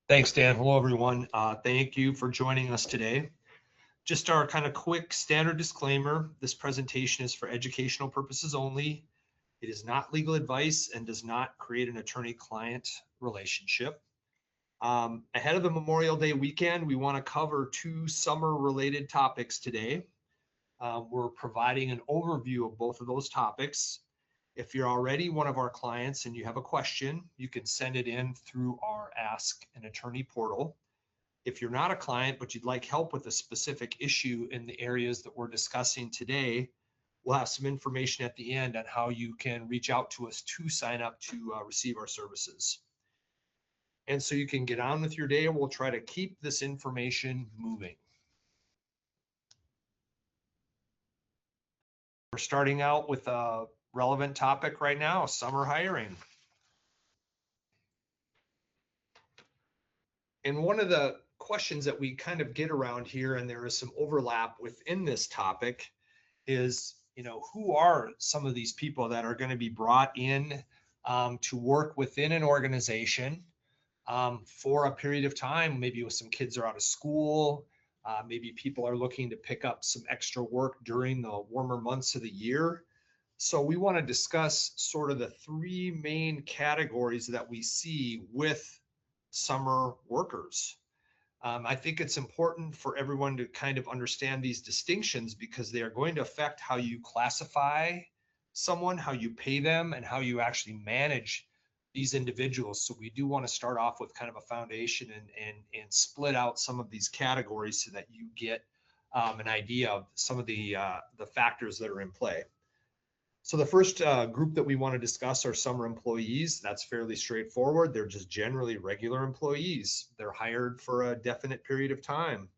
Thanks, Dan. Hello, everyone. Thank you for joining us today. Just our kind of quick standard disclaimer. This presentation is for educational purposes only. It is not legal advice and does not create an attorney-client relationship. Ahead of the Memorial Day weekend, we want to cover two summer-related topics today. We're providing an overview of both of those topics. If you're already one of our clients and you have a question, you can send it in through our Ask an Attorney portal. If you're not a client, but you'd like help with a specific issue in the areas that we're discussing today, we'll have some information at the end on how you can reach out to us to sign up to receive our services. And so you can get on with your day, and we'll try to keep this information moving. We're starting out with a relevant topic right now, summer hiring. And one of the questions that we kind of get around here, and there is some overlap within this topic, is, who are some of these people that are going to be brought in to work within an organization for a period of time, maybe with some kids are out of school, maybe people are looking to pick up some extra work during the warmer months of the year. So we want to discuss sort of the three main categories that we see with summer workers. I think it's important for everyone to kind of understand these distinctions because they are going to affect how you classify someone, how you pay them, and how you actually manage these individuals. So we do want to start off with kind of a foundation and split out some of these categories so that you get an idea of some of the factors that are in play. So the first group that we want to discuss are summer employees. That's fairly straightforward. They're just generally regular employees. They're hired for a definite period of time.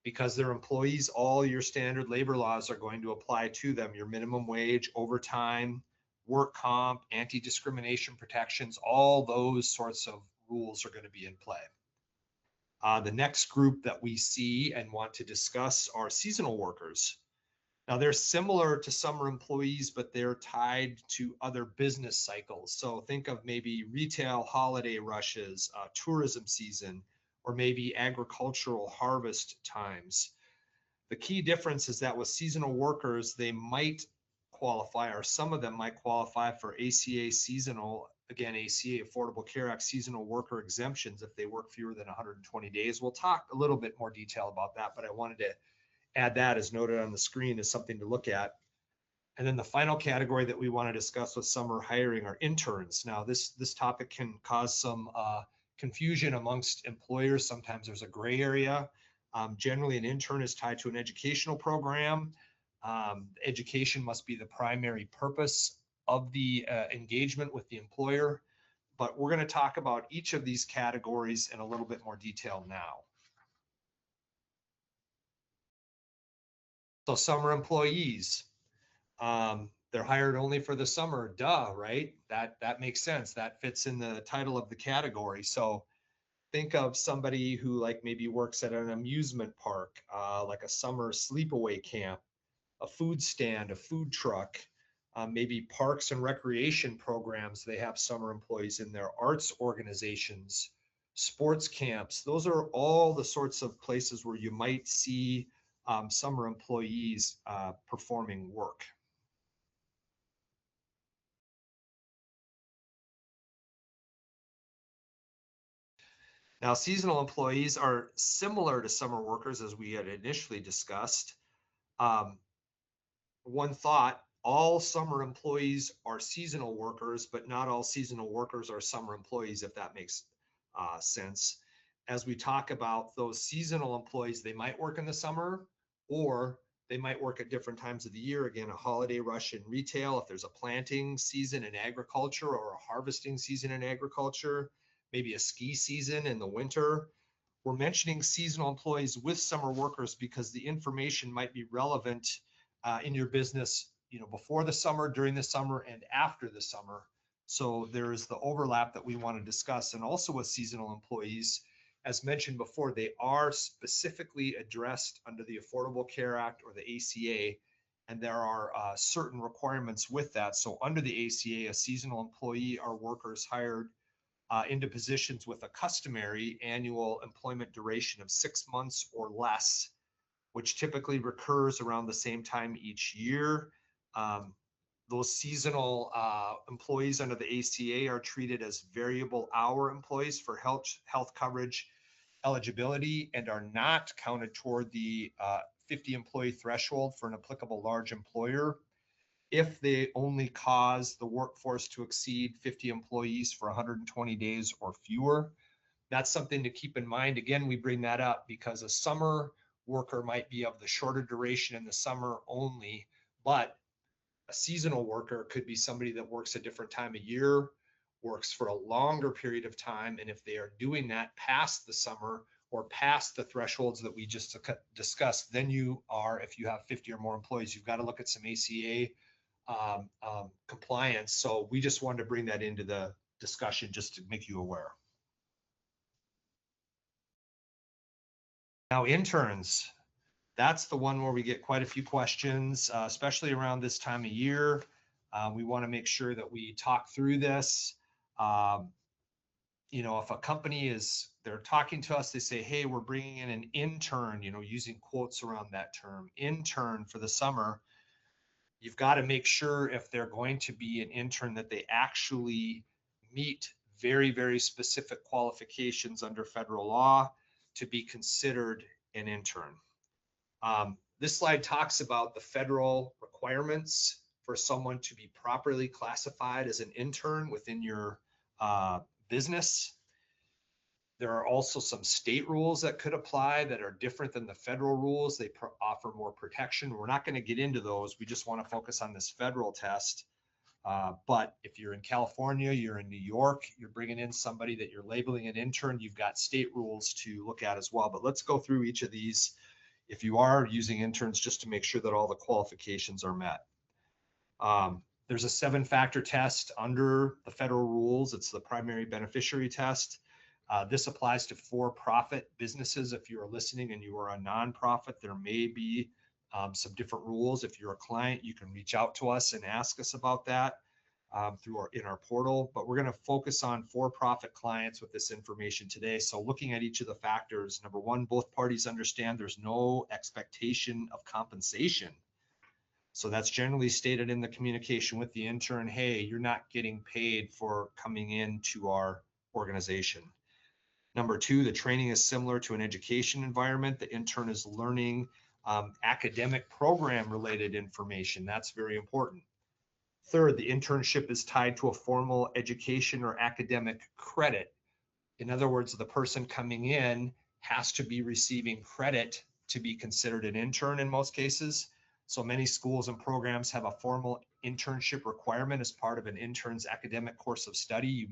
Because they're employees, all your standard labor laws are going to apply to them. Your minimum wage, overtime, work comp, anti-discrimination protections, all those sorts of rules are going to be in play. The next group that we see and want to discuss are seasonal workers. Now they're similar to summer employees, but they're tied to other business cycles. So think of maybe retail holiday rushes, tourism season, or maybe agricultural harvest times. The key difference is that with seasonal workers, they might qualify, or some of them might qualify for ACA seasonal, again, ACA Affordable Care Act seasonal worker exemptions if they work fewer than 120 days. We'll talk a little bit more detail about that, but I wanted to add that as noted on the screen as something to look at. And then the final category that we want to discuss with summer hiring are interns. Now, this topic can cause some confusion amongst employers. Sometimes there's a gray area. Generally, an intern is tied to an educational program. Education must be the primary purpose of the engagement with the employer. But we're going to talk about each of these categories in a little bit more detail now. So summer employees, they're hired only for the summer, duh, right? That makes sense. That fits in the title of the category. So think of somebody who like maybe works at an amusement park, like a summer sleepaway camp, a food stand, a food truck, maybe parks and recreation programs. They have summer employees in their arts organizations, sports camps. Those are all the sorts of places where you might see summer employees performing work. Now, seasonal employees are similar to summer workers as we had initially discussed. Um, One thought, all summer employees are seasonal workers, but not all seasonal workers are summer employees, if that makes sense. As we talk about those seasonal employees, they might work in the summer or they might work at different times of the year. Again, a holiday rush in retail, if there's a planting season in agriculture or a harvesting season in agriculture, maybe a ski season in the winter. We're mentioning seasonal employees with summer workers because the information might be relevant in your business, before the summer, during the summer, and after the summer. So there is the overlap that we want to discuss. And also with seasonal employees, as mentioned before, they are specifically addressed under the Affordable Care Act or the ACA, and there are certain requirements with that. So under the ACA, a seasonal employee are workers hired into positions with a customary annual employment duration of 6 months or less, which typically recurs around the same time each year. Those seasonal employees under the ACA are treated as variable hour employees for health coverage eligibility and are not counted toward the 50 employee threshold for an applicable large employer if they only cause the workforce to exceed 50 employees for 120 days or fewer. That's something to keep in mind. Again, we bring that up because a summer worker might be of the shorter duration in the summer only, but a seasonal worker could be somebody that works a different time of year, works for a longer period of time. And if they are doing that past the summer or past the thresholds that we just discussed, then you are, if you have 50 or more employees, you've got to look at some ACA compliance. So we just wanted to bring that into the discussion just to make you aware. Now, interns, that's the one where we get quite a few questions, especially around this time of year. We want to make sure that we talk through this. You know, if a company they're talking to us, they say, hey, we're bringing in an intern, you know, using quotes around that term, intern for the summer. You've got to make sure if they're going to be an intern that they actually meet very, very specific qualifications under federal law to be considered an intern. This slide talks about the federal requirements for someone to be properly classified as an intern within your business. There are also some state rules that could apply that are different than the federal rules. They offer more protection. We're not going to get into those. We just want to focus on this federal test. But if you're in California, you're in New York, you're bringing in somebody that you're labeling an intern, you've got state rules to look at as well. But let's go through each of these if you are using interns, just to make sure that all the qualifications are met. There's a 7-factor test under the federal rules. It's the primary beneficiary test. This applies to for-profit businesses. If you're listening and you are a nonprofit, there may be some different rules. If you're a client, you can reach out to us and ask us about that in our portal. But we're going to focus on for-profit clients with this information today. So looking at each of the factors, number one, both parties understand there's no expectation of compensation. So that's generally stated in the communication with the intern, hey, you're not getting paid for coming into our organization. Number two, the training is similar to an education environment. The intern is learning academic program related information. That's very important. Third, the internship is tied to a formal education or academic credit. In other words, the person coming in has to be receiving credit to be considered an intern in most cases. So many schools and programs have a formal internship requirement as part of an intern's academic course of study.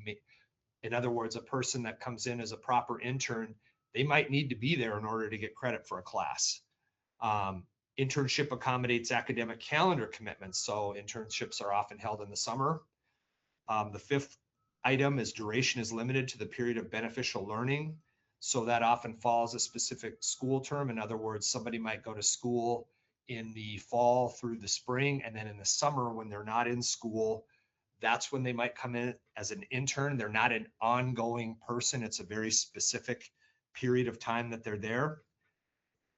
In other words, a person that comes in as a proper intern, they might need to be there in order to get credit for a class. Internship accommodates academic calendar commitments, so internships are often held in the summer. The fifth item is duration is limited to the period of beneficial learning, so that often follows a specific school term. In other words, somebody might go to school in the fall through the spring, and then in the summer when they're not in school, that's when they might come in as an intern. They're not an ongoing person. It's a very specific period of time that they're there.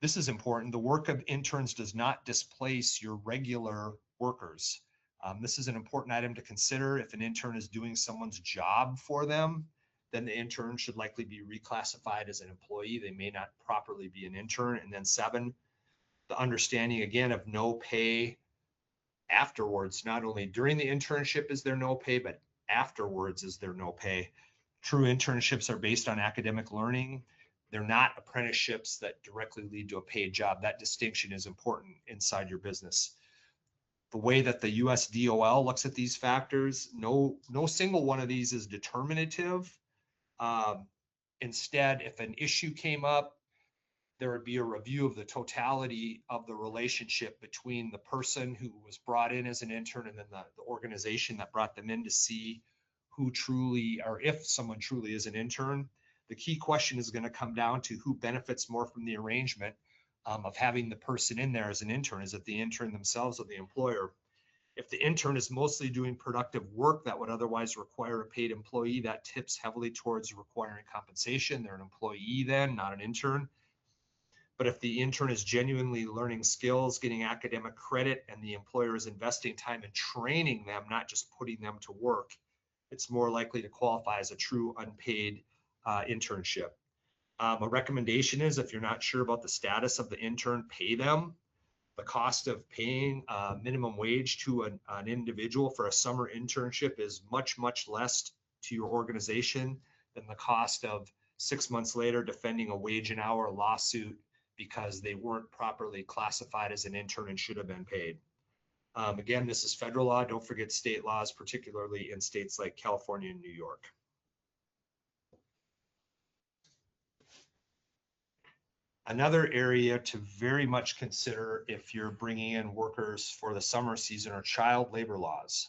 This is important. The work of interns does not displace your regular workers. This is an important item to consider. If an intern is doing someone's job for them, then the intern should likely be reclassified as an employee. They may not properly be an intern. And then 7, the understanding again of no pay afterwards. Not only during the internship is there no pay, but afterwards is there no pay. True internships are based on academic learning. They're not apprenticeships that directly lead to a paid job. That distinction is important inside your business. The way that the US DOL looks at these factors, no single one of these is determinative. Instead, if an issue came up, there would be a review of the totality of the relationship between the person who was brought in as an intern and then the organization that brought them in to see who truly, or if someone truly is an intern. The key question is going to come down to who benefits more from the arrangement of having the person in there as an intern. Is it the intern themselves or the employer? If the intern is mostly doing productive work that would otherwise require a paid employee, that tips heavily towards requiring compensation. They're an employee then, not an intern. But if the intern is genuinely learning skills, getting academic credit, and the employer is investing time in training them, not just putting them to work, it's more likely to qualify as a true unpaid internship. A recommendation is, if you're not sure about the status of the intern, pay them. The cost of paying minimum wage to an individual for a summer internship is much, much less to your organization than the cost of 6 months later defending a wage and hour lawsuit because they weren't properly classified as an intern and should have been paid. Again, this is federal law. Don't forget state laws, particularly in states like California and New York. Another area to very much consider if you're bringing in workers for the summer season are child labor laws.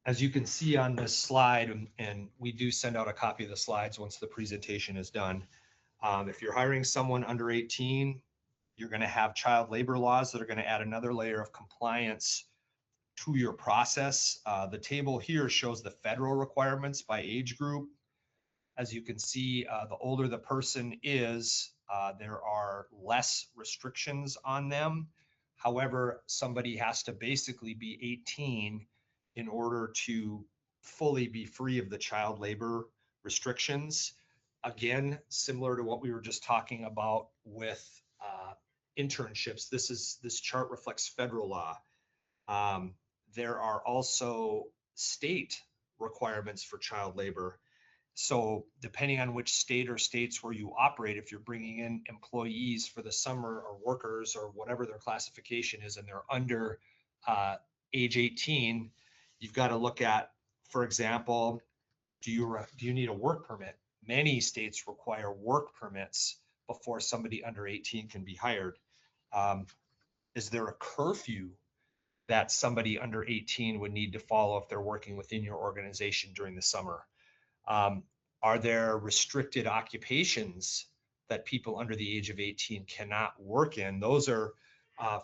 As you can see on this slide, and we do send out a copy of the slides once the presentation is done. If you're hiring someone under 18, you're going to have child labor laws that are going to add another layer of compliance to your process. The table here shows the federal requirements by age group. As you can see, the older the person is, there are less restrictions on them. However, somebody has to basically be 18 in order to fully be free of the child labor restrictions. Again, similar to what we were just talking about with internships, this chart reflects federal law. There are also state requirements for child labor. So depending on which state or states where you operate, if you're bringing in employees for the summer or workers or whatever their classification is, and they're under age 18, you've got to look at, for example, do you need a work permit? Many states require work permits before somebody under 18 can be hired. Is there a curfew that somebody under 18 would need to follow if they're working within your organization during the summer? Are there restricted occupations that people under the age of 18 cannot work in? Those are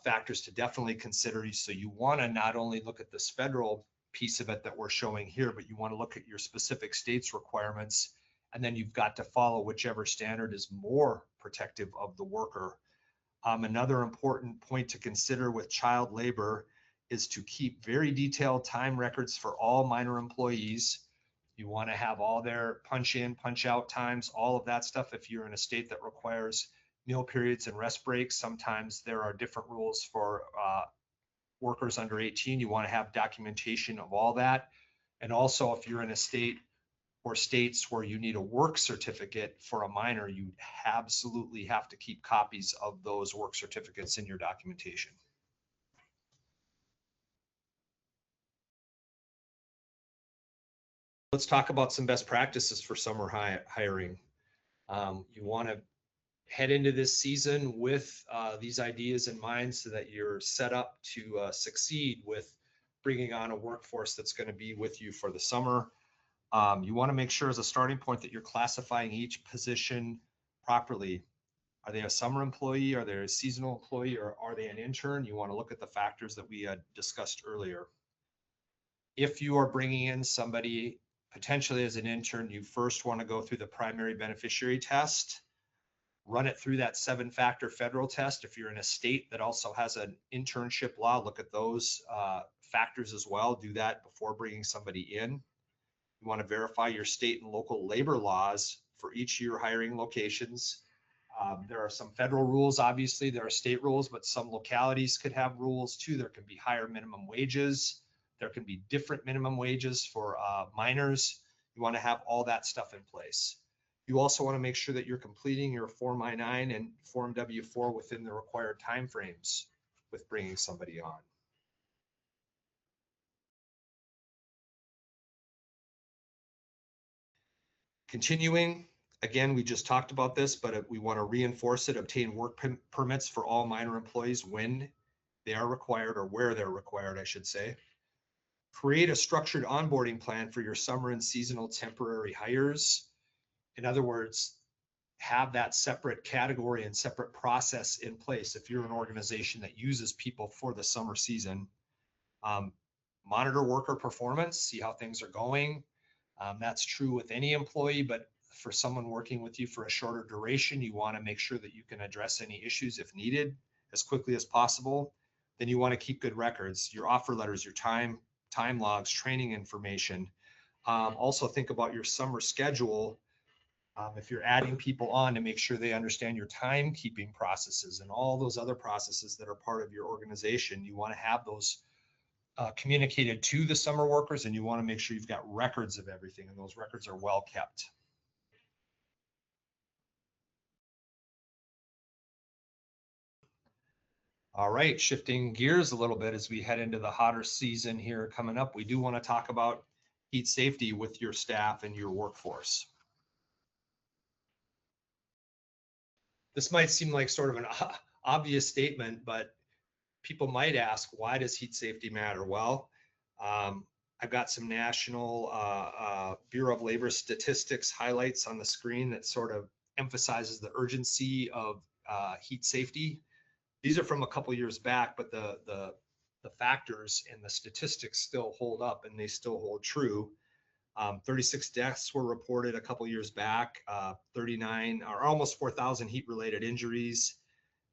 factors to definitely consider. So you want to not only look at this federal piece of it that we're showing here, but you want to look at your specific state's requirements, and then you've got to follow whichever standard is more protective of the worker. Another important point to consider with child labor is to keep very detailed time records for all minor employees. You want to have all their punch in, punch out times, all of that stuff. If you're in a state that requires meal periods and rest breaks, sometimes there are different rules for workers under 18. You want to have documentation of all that. And also, if you're in a state or states where you need a work certificate for a minor, you absolutely have to keep copies of those work certificates in your documentation. Let's talk about some best practices for summer hiring. You want to head into this season with these ideas in mind so that you're set up to succeed with bringing on a workforce that's going to be with you for the summer. You want to make sure as a starting point that you're classifying each position properly. Are they a summer employee? Are they a seasonal employee? Or are they an intern? You want to look at the factors that we had discussed earlier. If you are bringing in somebody potentially as an intern, you first want to go through the primary beneficiary test, run it through that 7-factor federal test. If you're in a state that also has an internship law, look at those factors as well. Do that before bringing somebody in. You want to verify your state and local labor laws for each of your hiring locations. There are some federal rules, obviously, there are state rules, but some localities could have rules too. There can be higher minimum wages. There can be different minimum wages for minors. You want to have all that stuff in place. You also want to make sure that you're completing your Form I-9 and Form W-4 within the required timeframes with bringing somebody on. Continuing, again, we just talked about this, but we want to reinforce it. Obtain work permits for all minor employees when they are required, or where they're required, I should say. Create a structured onboarding plan for your summer and seasonal temporary hires. In other words, have that separate category and separate process in place. If you're an organization that uses people for the summer season, monitor worker performance, see how things are going. That's true with any employee, but for someone working with you for a shorter duration, you want to make sure that you can address any issues if needed as quickly as possible. Then you want to keep good records, your offer letters, your time logs, training information. Also think about your summer schedule. If you're adding people on, to make sure they understand your timekeeping processes and all those other processes that are part of your organization. You want to have those communicated to the summer workers, and you want to make sure you've got records of everything, and those records are well kept. All right, shifting gears a little bit as we head into the hotter season here coming up, we do want to talk about heat safety with your staff and your workforce. This might seem like sort of an obvious statement, but people might ask, why does heat safety matter? Well, I've got some national Bureau of Labor statistics highlights on the screen that sort of emphasizes the urgency of heat safety. These are from a couple years back, but the factors and the statistics still hold up, and they still hold true. 36 deaths were reported a couple years back, 39 or almost 4,000 heat-related injuries,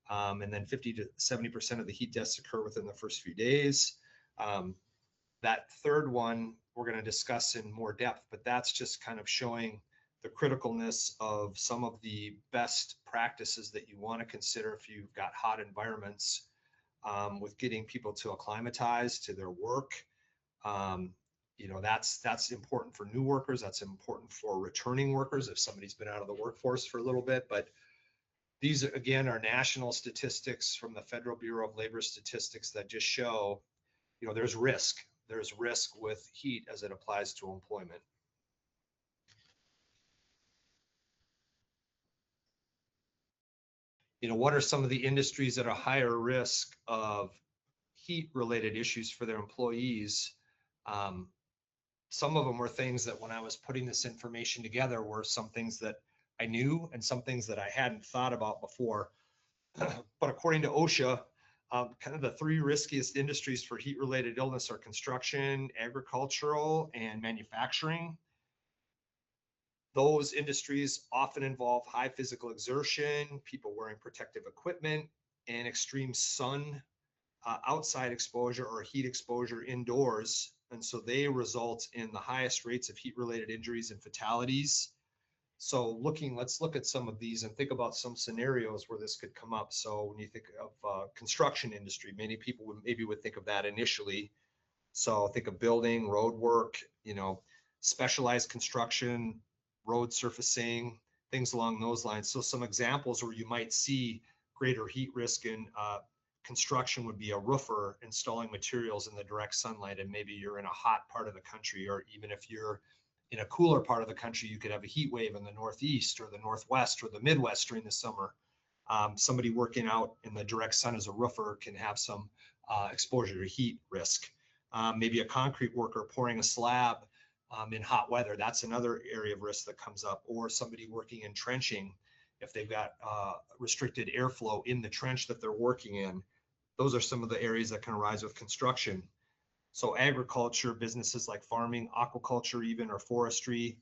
and then 50 to 70% of the heat deaths occur within the first few days. That third one we're going to discuss in more depth, but that's just kind of showing the criticalness of some of the best practices that you want to consider if you've got hot environments, with getting people to acclimatize to their work. That's important for new workers. That's important for returning workers if somebody's been out of the workforce for a little bit. But these, again, are national statistics from the Federal Bureau of Labor Statistics that just show, there's risk. There's risk with heat as it applies to employment. What are some of the industries at a higher risk of heat-related issues for their employees? Some of them were things that when I was putting this information together were some things that I knew and some things that I hadn't thought about before. But according to OSHA, kind of the three riskiest industries for heat-related illness are construction, agricultural, and manufacturing. Those industries often involve high physical exertion, people wearing protective equipment, and extreme sun, outside exposure or heat exposure indoors. And so they result in the highest rates of heat-related injuries and fatalities. So let's look at some of these and think about some scenarios where this could come up. So when you think of construction industry, many people would think of that initially. So think of building, road work, specialized construction, road surfacing, things along those lines. So some examples where you might see greater heat risk in construction would be a roofer installing materials in the direct sunlight, and maybe you're in a hot part of the country, or even if you're in a cooler part of the country, you could have a heat wave in the Northeast or the Northwest or the Midwest during the summer. Somebody working out in the direct sun as a roofer can have some exposure to heat risk. Maybe a concrete worker pouring a slab in hot weather. That's another area of risk that comes up. Or somebody working in trenching, if they've got restricted airflow in the trench that they're working in. Those are some of the areas that can arise with construction. So agriculture, businesses like farming, aquaculture even, or forestry,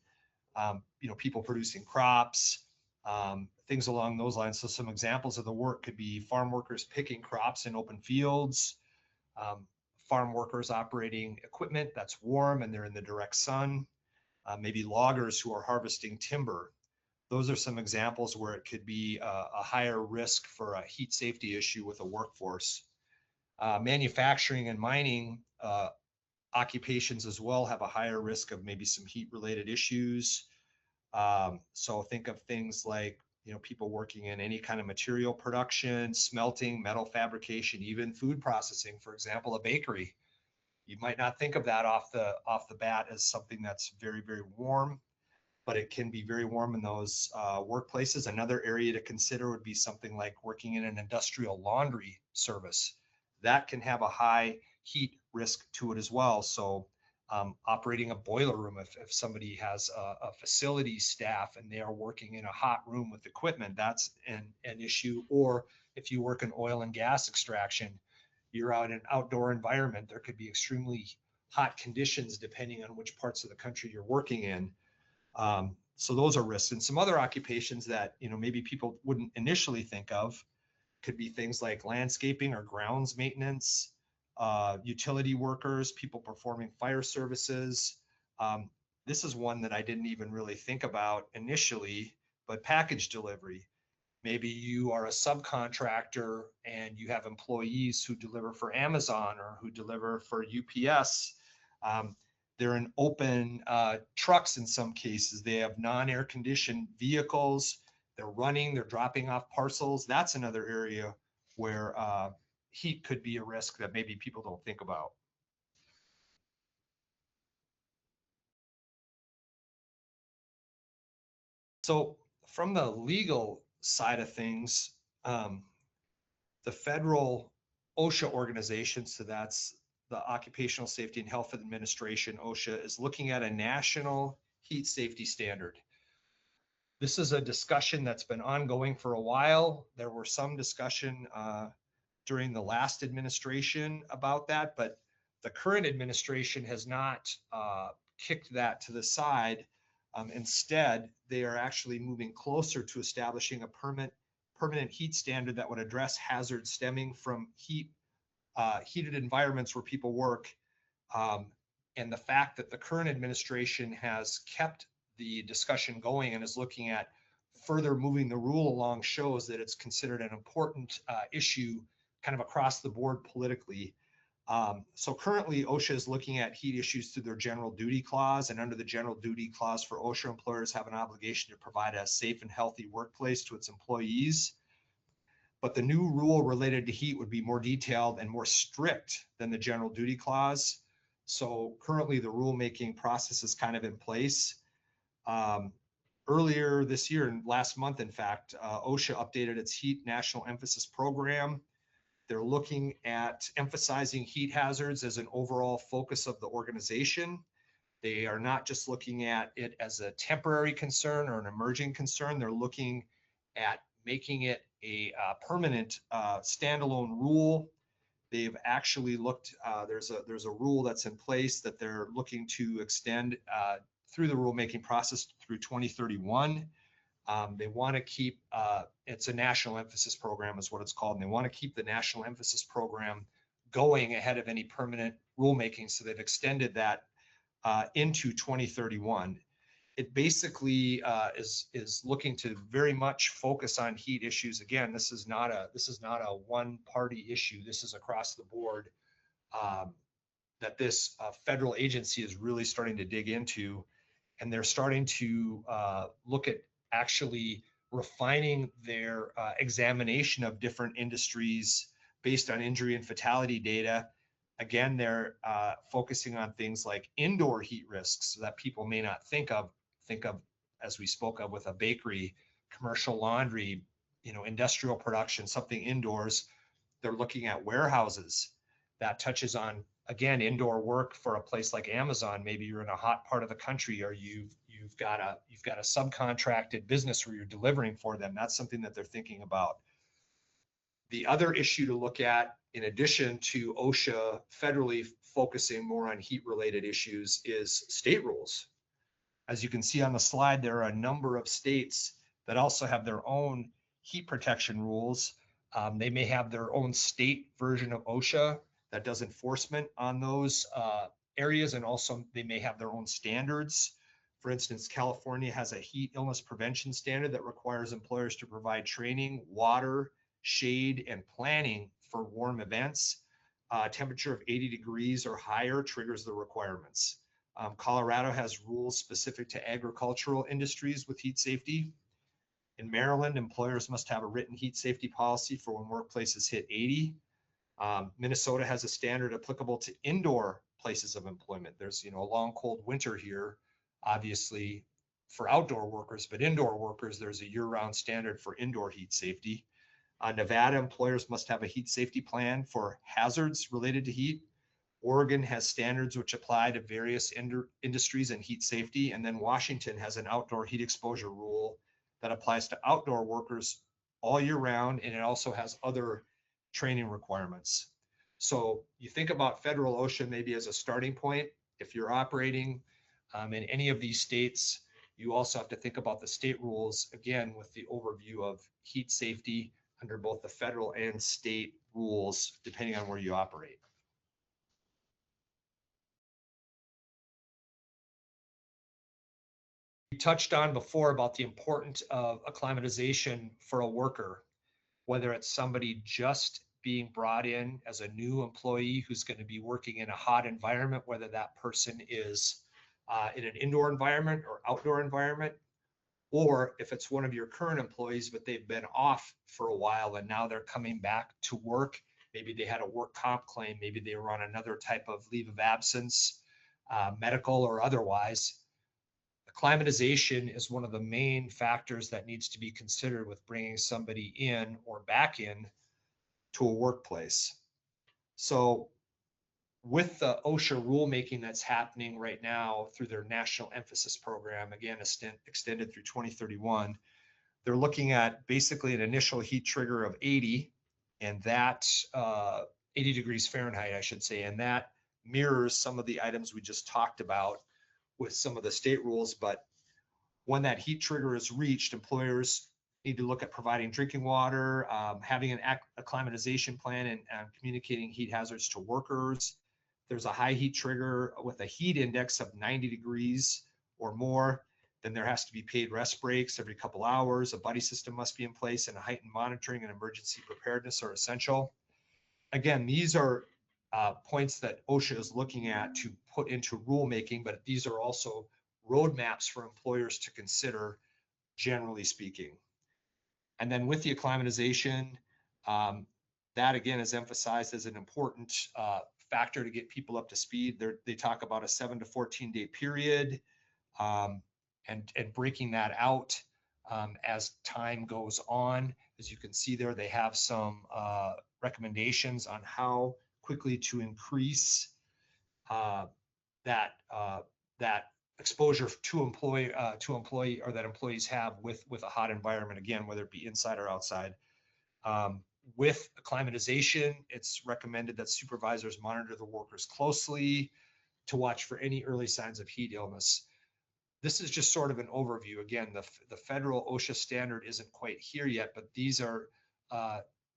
people producing crops, things along those lines. So some examples of the work could be farm workers picking crops in open fields, farm workers operating equipment that's warm and they're in the direct sun, maybe loggers who are harvesting timber. Those are some examples where it could be a higher risk for a heat safety issue with a workforce. Manufacturing and mining occupations as well have a higher risk of maybe some heat related issues. So think of things like, people working in any kind of material production, smelting, metal fabrication, even food processing, for example, a bakery. You might not think of that off the bat as something that's very, very warm, but it can be very warm in those workplaces. Another area to consider would be something like working in an industrial laundry service. That can have a high heat risk to it as well. So operating a boiler room. If somebody has a facility staff and they are working in a hot room with equipment, that's an issue. Or if you work in oil and gas extraction, you're out in an outdoor environment, there could be extremely hot conditions depending on which parts of the country you're working in. So those are risks. And some other occupations that, maybe people wouldn't initially think of could be things like landscaping or grounds maintenance, utility workers, people performing fire services. This is one that I didn't even really think about initially, but package delivery. Maybe you are a subcontractor and you have employees who deliver for Amazon or who deliver for UPS. They're in open trucks in some cases. They have non-air conditioned vehicles. They're running, they're dropping off parcels. That's another area where heat could be a risk that maybe people don't think about. So from the legal side of things, the federal OSHA organization, so that's the Occupational Safety and Health Administration, OSHA, is looking at a national heat safety standard. This is a discussion that's been ongoing for a while. There were some discussion during the last administration about that, but the current administration has not kicked that to the side. Instead, they are actually moving closer to establishing a permanent heat standard that would address hazards stemming from heated environments where people work. And the fact that the current administration has kept the discussion going and is looking at further moving the rule along shows that it's considered an important issue kind of across the board politically. So currently OSHA is looking at heat issues through their general duty clause, and under the general duty clause for OSHA, employers have an obligation to provide a safe and healthy workplace to its employees. But the new rule related to heat would be more detailed and more strict than the general duty clause. So currently the rulemaking process is kind of in place. Earlier this year, last month, in fact, OSHA updated its heat national emphasis program. They're looking at emphasizing heat hazards as an overall focus of the organization. They are not just looking at it as a temporary concern or an emerging concern. They're looking at making it a permanent standalone rule. They've actually looked, there's a rule that's in place that they're looking to extend through the rulemaking process through 2031. They want to keep, it's a national emphasis program is what it's called, and they want to keep the national emphasis program going ahead of any permanent rulemaking. So they've extended that into 2031. It basically is looking to very much focus on heat issues. Again, this is not a one party issue. This is across the board that this federal agency is really starting to dig into, and they're starting to look at actually refining their examination of different industries based on injury and fatality data. Again, they're focusing on things like indoor heat risks that people may not think of, as we spoke of with a bakery, commercial laundry, industrial production, something indoors. They're looking at warehouses. That touches on, again, indoor work for a place like Amazon. Maybe you're in a hot part of the country, or you've got a subcontracted business where you're delivering for them. That's something that they're thinking about. The other issue to look at, in addition to OSHA federally focusing more on heat related issues, is state rules. As you can see on the slide, there are a number of states that also have their own heat protection rules. They may have their own state version of OSHA that does enforcement on those areas, and also they may have their own standards. For instance, California has a heat illness prevention standard that requires employers to provide training, water, shade, and planning for warm events. Temperature of 80 degrees or higher triggers the requirements. Colorado has rules specific to agricultural industries with heat safety. In Maryland, employers must have a written heat safety policy for when workplaces hit 80. Minnesota has a standard applicable to indoor places of employment. There's a long cold winter here, obviously, for outdoor workers, but indoor workers, there's a year-round standard for indoor heat safety. Nevada employers must have a heat safety plan for hazards related to heat. Oregon has standards which apply to various industries and heat safety. And then Washington has an outdoor heat exposure rule that applies to outdoor workers all year round. And it also has other training requirements. So you think about federal OSHA maybe as a starting point. If you're operating in any of these states, you also have to think about the state rules, again, with the overview of heat safety under both the federal and state rules, depending on where you operate. We touched on before about the importance of acclimatization for a worker, whether it's somebody just being brought in as a new employee who's going to be working in a hot environment, whether that person is in an indoor environment or outdoor environment, or if it's one of your current employees, but they've been off for a while and now they're coming back to work. Maybe they had a work comp claim, maybe they were on another type of leave of absence, medical or otherwise. Acclimatization is one of the main factors that needs to be considered with bringing somebody in or back in to a workplace. So with the OSHA rulemaking that's happening right now through their national emphasis program, again, extended through 2031, they're looking at basically an initial heat trigger of 80, and that 80 degrees Fahrenheit, I should say, and that mirrors some of the items we just talked about with some of the state rules. But when that heat trigger is reached, employers need to look at providing drinking water, having an acclimatization plan, and communicating heat hazards to workers. There's a high heat trigger with a heat index of 90 degrees or more, then there has to be paid rest breaks every couple hours. A buddy system must be in place, and a heightened monitoring and emergency preparedness are essential. Again, these are points that OSHA is looking at to put into rulemaking, but these are also roadmaps for employers to consider, generally speaking. And then with the acclimatization, that again is emphasized as an important factor to get people up to speed. They talk about a 7 to 14 day period, and breaking that out as time goes on. As you can see there, they have some recommendations on how quickly to increase that exposure to employee or that employees have with a hot environment, again, whether it be inside or outside. With acclimatization, it's recommended that supervisors monitor the workers closely to watch for any early signs of heat illness. This is just sort of an overview. Again, the federal OSHA standard isn't quite here yet, but these are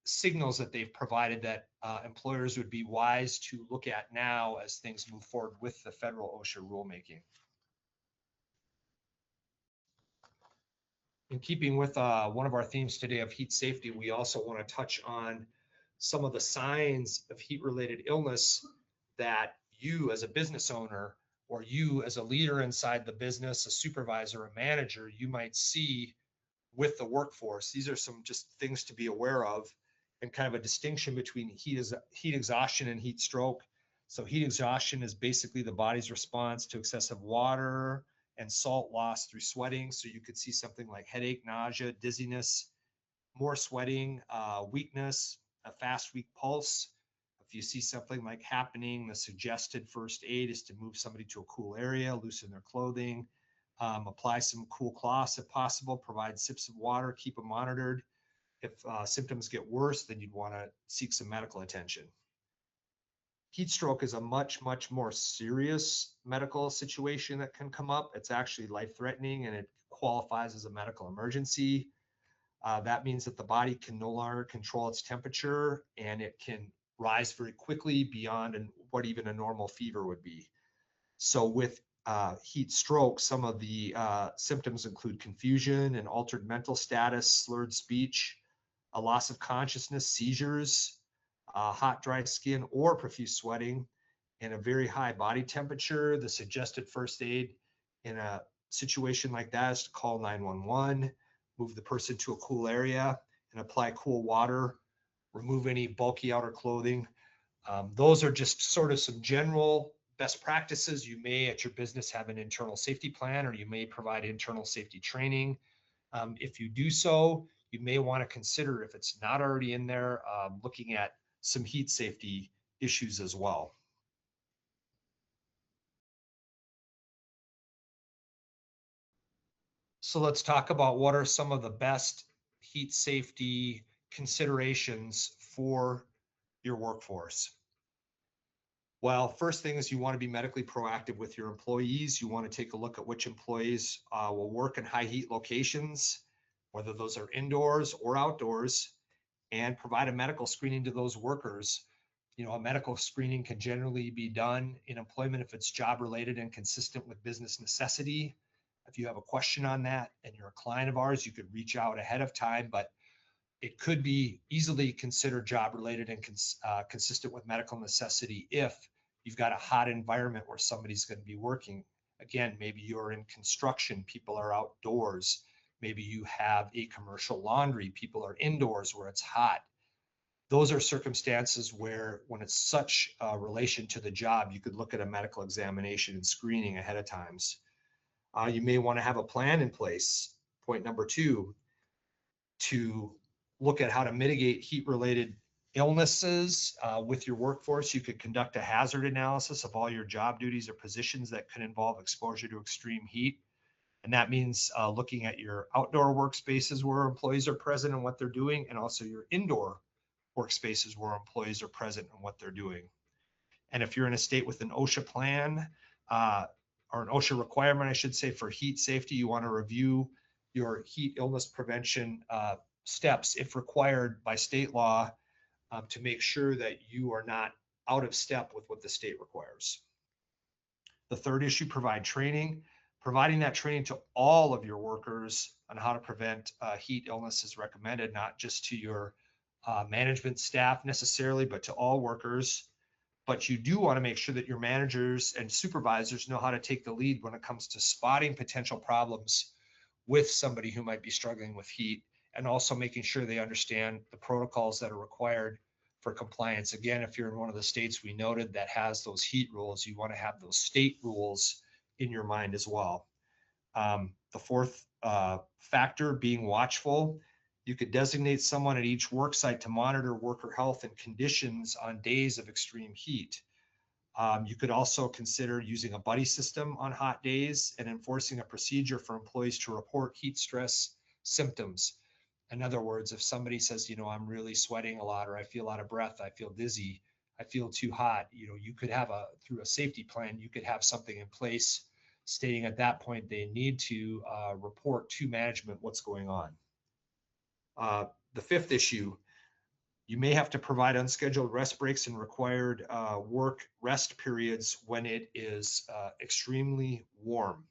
signals that they've provided that employers would be wise to look at now as things move forward with the federal OSHA rulemaking. In keeping with one of our themes today of heat safety, we also want to touch on some of the signs of heat-related illness that you as a business owner or you as a leader inside the business, a supervisor, a manager, you might see with the workforce. These are some just things to be aware of, and kind of a distinction between heat exhaustion and heat stroke. So heat exhaustion is basically the body's response to excessive water and salt loss through sweating. So you could see something like headache, nausea, dizziness, more sweating, weakness, a fast, weak pulse. If you see something like happening, the suggested first aid is to move somebody to a cool area, loosen their clothing, apply some cool cloths if possible, provide sips of water, keep them monitored. If symptoms get worse, then you'd want to seek some medical attention. Heat stroke is a much, much more serious medical situation that can come up. It's actually life-threatening, and it qualifies as a medical emergency. That means that the body can no longer control its temperature, and it can rise very quickly beyond what even a normal fever would be. So with heat stroke, some of the symptoms include confusion and altered mental status, slurred speech, a loss of consciousness, seizures, hot, dry skin, or profuse sweating, and a very high body temperature. The suggested first aid in a situation like that is to call 911, move the person to a cool area, and apply cool water, remove any bulky outer clothing. Those are just sort of some general best practices. You may at your business have an internal safety plan, or you may provide internal safety training. If you do so, you may want to consider, if it's not already in there, looking at some heat safety issues as well. So let's talk about what are some of the best heat safety considerations for your workforce. Well, first thing is you want to be medically proactive with your employees. You want to take a look at which employees will work in high heat locations, whether those are indoors or outdoors, and provide a medical screening to those workers. You know, a medical screening can generally be done in employment if it's job related and consistent with business necessity. If you have a question on that and you're a client of ours, you could reach out ahead of time, but it could be easily considered job related and consistent with medical necessity if you've got a hot environment where somebody's going to be working. Again, maybe you're in construction, people are outdoors. Maybe you have a commercial laundry, people are indoors where it's hot. Those are circumstances where, when it's such a relation to the job, you could look at a medical examination and screening ahead of times. You may want to have a plan in place. Point number two, to look at how to mitigate heat-related illnesses with your workforce. You could conduct a hazard analysis of all your job duties or positions that could involve exposure to extreme heat. And that means looking at your outdoor workspaces where employees are present and what they're doing, and also your indoor workspaces where employees are present and what they're doing. And if you're in a state with an OSHA plan or an OSHA requirement, I should say, for heat safety, you want to review your heat illness prevention steps if required by state law to make sure that you are not out of step with what the state requires. The third issue, provide training. Providing that training to all of your workers on how to prevent heat illness is recommended, not just to your management staff necessarily, but to all workers. But you do want to make sure that your managers and supervisors know how to take the lead when it comes to spotting potential problems with somebody who might be struggling with heat, and also making sure they understand the protocols that are required for compliance. Again, if you're in one of the states we noted that has those heat rules, you want to have those state rules in your mind as well. The fourth factor, being watchful. You could designate someone at each work site to monitor worker health and conditions on days of extreme heat. You could also consider using a buddy system on hot days and enforcing a procedure for employees to report heat stress symptoms. In other words, if somebody says, you know, I'm really sweating a lot, or I feel out of breath, I feel dizzy, I feel too hot, you know, you could have through a safety plan, you could have something in place stating at that point they need to report to management what's going on. The fifth issue, you may have to provide unscheduled rest breaks and required work rest periods when it is extremely warm.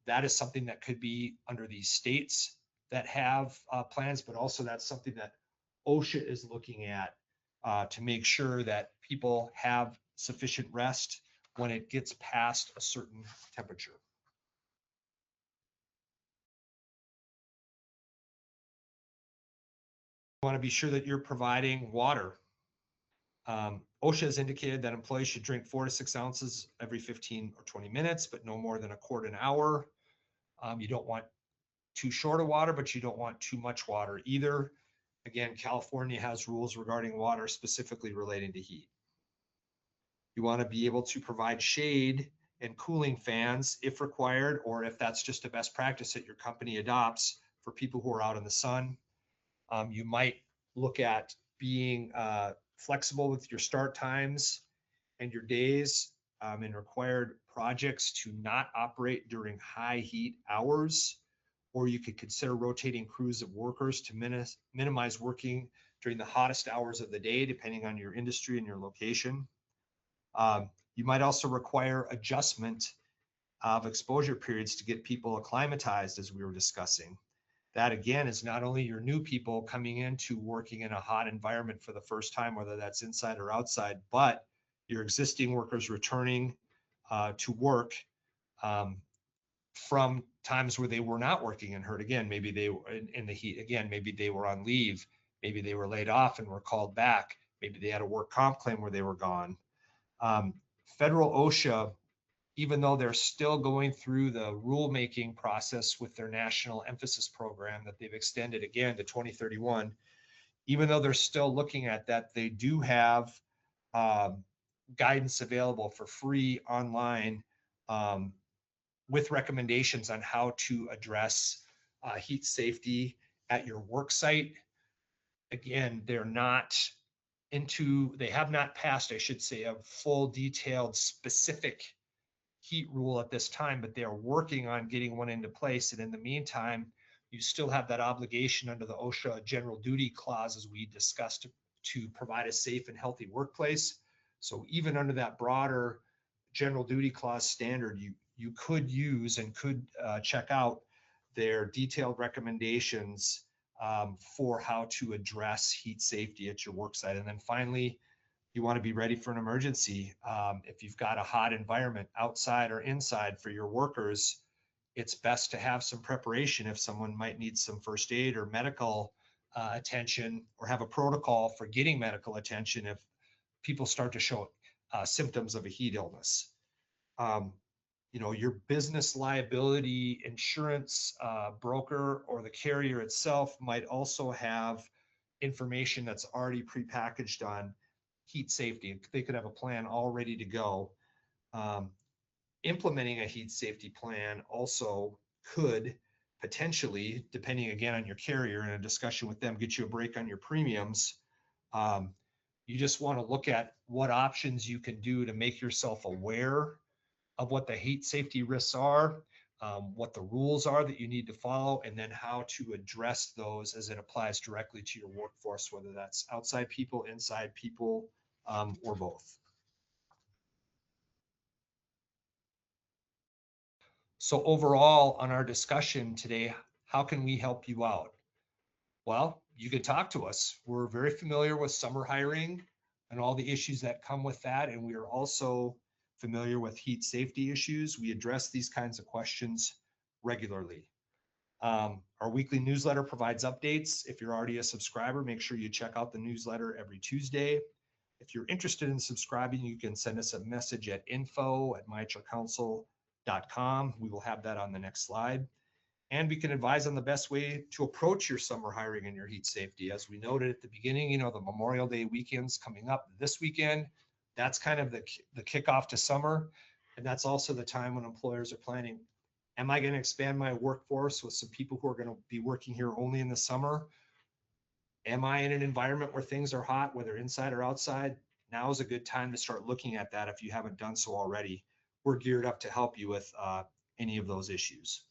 That is something that could be under these states that have plans, but also that's something that OSHA is looking at to make sure that people have sufficient rest when it gets past a certain temperature. You want to be sure that you're providing water. OSHA has indicated that employees should drink 4 to 6 ounces every 15 or 20 minutes, but no more than a quart an hour. You don't want too short of water, but you don't want too much water either. Again, California has rules regarding water specifically relating to heat. You want to be able to provide shade and cooling fans if required, or if that's just a best practice that your company adopts for people who are out in the sun. You might look at being flexible with your start times and your days and required projects to not operate during high heat hours, or you could consider rotating crews of workers to minimize working during the hottest hours of the day, depending on your industry and your location. You might also require adjustment of exposure periods to get people acclimatized, as we were discussing. That again is not only your new people coming into working in a hot environment for the first time, whether that's inside or outside, but your existing workers returning to work from times where they were not working and hurt. Again, maybe they were in the heat. Again, maybe they were on leave. Maybe they were laid off and were called back. Maybe they had a work comp claim where they were gone. Federal OSHA, even though they're still going through the rulemaking process with their national emphasis program that they've extended again to 2031, even though they're still looking at that, they do have guidance available for free online with recommendations on how to address heat safety at your work site. Again, they have not passed, I should say, a full detailed specific heat rule at this time, but they are working on getting one into place. And in the meantime, you still have that obligation under the OSHA general duty clause, as we discussed, to provide a safe and healthy workplace. So even under that broader general duty clause standard, you could use and could check out their detailed recommendations for how to address heat safety at your work site. And then finally, you want to be ready for an emergency. If you've got a hot environment outside or inside for your workers, it's best to have some preparation if someone might need some first aid or medical attention, or have a protocol for getting medical attention if people start to show symptoms of a heat illness. Your business liability insurance broker or the carrier itself might also have information that's already prepackaged on heat safety. They could have a plan all ready to go. Implementing a heat safety plan also could potentially, depending again on your carrier, in a discussion with them, get you a break on your premiums. You just want to look at what options you can do to make yourself aware of what the heat safety risks are, what the rules are that you need to follow, and then how to address those as it applies directly to your workforce, whether that's outside people, inside people, or both. So overall, on our discussion today, how can we help you out? Well, you can talk to us. We're very familiar with summer hiring and all the issues that come with that. And we are also familiar with heat safety issues. We address these kinds of questions regularly. Our weekly newsletter provides updates. If you're already a subscriber, make sure you check out the newsletter every Tuesday. If you're interested in subscribing, you can send us a message at info@myHRcounsel.com. We will have that on the next slide. And we can advise on the best way to approach your summer hiring and your heat safety. As we noted at the beginning, the Memorial Day weekend's coming up this weekend. That's kind of the kickoff to summer. And that's also the time when employers are planning, am I going to expand my workforce with some people who are going to be working here only in the summer? Am I in an environment where things are hot, whether inside or outside? Now is a good time to start looking at that if you haven't done so already. We're geared up to help you with any of those issues.